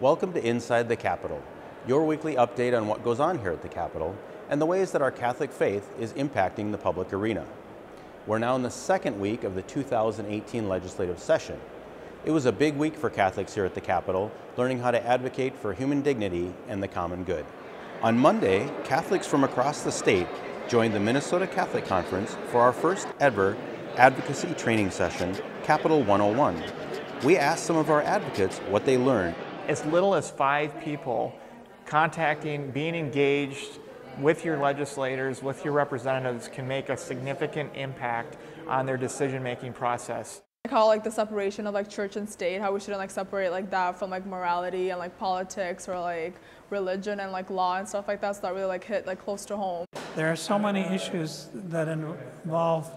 Welcome to Inside the Capitol, your weekly update on what goes on here at the Capitol and the ways that our Catholic faith is impacting the public arena. We're now in the second week of the 2018 legislative session. It was a big week for Catholics here at the Capitol, learning how to advocate for human dignity and the common good. On Monday, Catholics from across the state joined the Minnesota Catholic Conference for our first ever Advocacy training session, Capitol 101. We asked some of our advocates what they learned. As little as 5 people contacting, being engaged with your legislators, with your representatives can make a significant impact on their decision-making process. How the separation of church and state, how we shouldn't separate that from morality and politics or religion and law and stuff like that. So that really hit close to home. There are so many issues that involve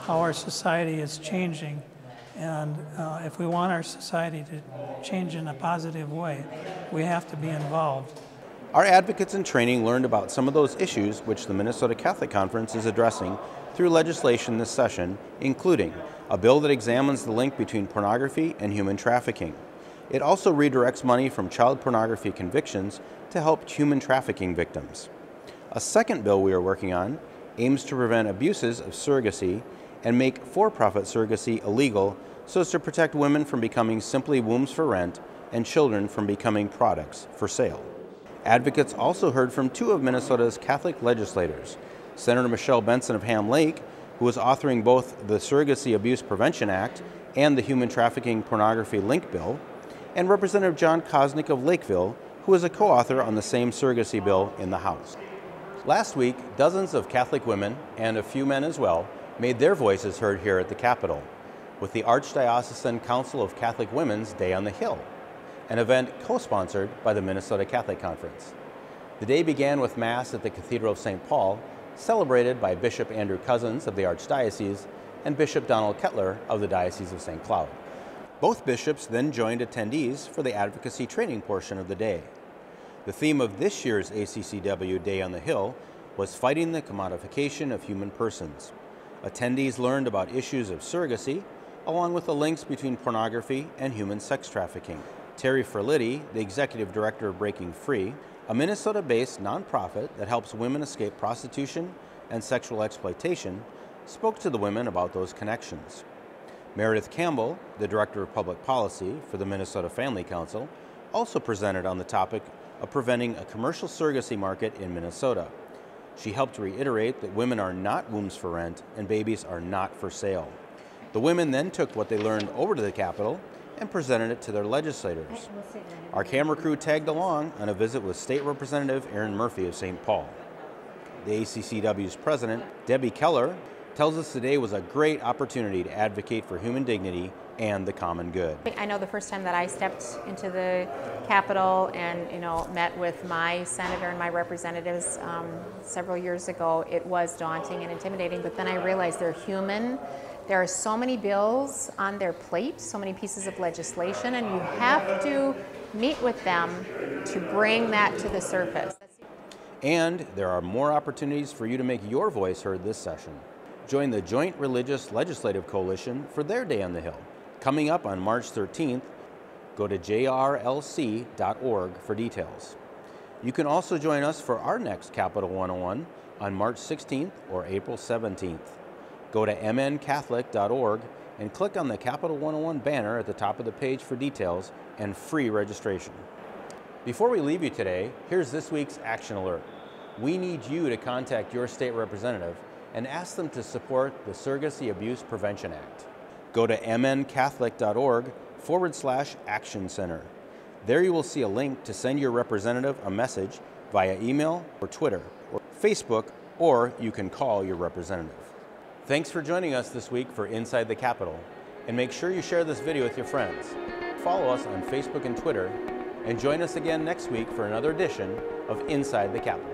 how our society is changing, and if we want our society to change in a positive way, we have to be involved. Our advocates in training learned about some of those issues which the Minnesota Catholic Conference is addressing through legislation this session, including a bill that examines the link between pornography and human trafficking. It also redirects money from child pornography convictions to help human trafficking victims. A second bill we are working on aims to prevent abuses of surrogacy and make for-profit surrogacy illegal so as to protect women from becoming simply wombs for rent and children from becoming products for sale. Advocates also heard from 2 of Minnesota's Catholic legislators, Senator Michelle Benson of Ham Lake, who is authoring both the Surrogacy Abuse Prevention Act and the Human Trafficking Pornography Link Bill, and Representative John Kosnick of Lakeville, who is a co-author on the same surrogacy bill in the House. Last week, dozens of Catholic women, and a few men as well, made their voices heard here at the Capitol with the Archdiocesan Council of Catholic Women's Day on the Hill, an event co-sponsored by the Minnesota Catholic Conference. The day began with Mass at the Cathedral of St. Paul, celebrated by Bishop Andrew Cousins of the Archdiocese and Bishop Donald Kettler of the Diocese of St. Cloud. Both bishops then joined attendees for the advocacy training portion of the day. The theme of this year's ACCW Day on the Hill was fighting the commodification of human persons. Attendees learned about issues of surrogacy, along with the links between pornography and human sex trafficking. Terry Ferlitti, the executive director of Breaking Free, a Minnesota-based nonprofit that helps women escape prostitution and sexual exploitation, spoke to the women about those connections. Meredith Campbell, the director of public policy for the Minnesota Family Council, also presented on the topic of preventing a commercial surrogacy market in Minnesota. She helped reiterate that women are not wombs for rent and babies are not for sale. The women then took what they learned over to the Capitol and presented it to their legislators. Our camera crew tagged along on a visit with State Representative Erin Murphy of St. Paul. The ACCW's president, Debbie Keller, tells us today was a great opportunity to advocate for human dignity and the common good. I know the first time that I stepped into the Capitol and met with my senator and my representatives several years ago, it was daunting and intimidating, but then I realized they're human. There are so many bills on their plate, so many pieces of legislation, and you have to meet with them to bring that to the surface. And there are more opportunities for you to make your voice heard this session. Join the Joint Religious Legislative Coalition for their Day on the Hill. Coming up on March 13th, go to jrlc.org for details. You can also join us for our next Capitol 101 on March 16th or April 17th. Go to mncatholic.org and click on the Capitol 101 banner at the top of the page for details and free registration. Before we leave you today, here's this week's Action Alert. We need you to contact your state representative and ask them to support the Surrogacy Abuse Prevention Act. Go to mncatholic.org/Action Center. There you will see a link to send your representative a message via email or Twitter or Facebook, or you can call your representative. Thanks for joining us this week for Inside the Capitol, and make sure you share this video with your friends. Follow us on Facebook and Twitter, and join us again next week for another edition of Inside the Capitol.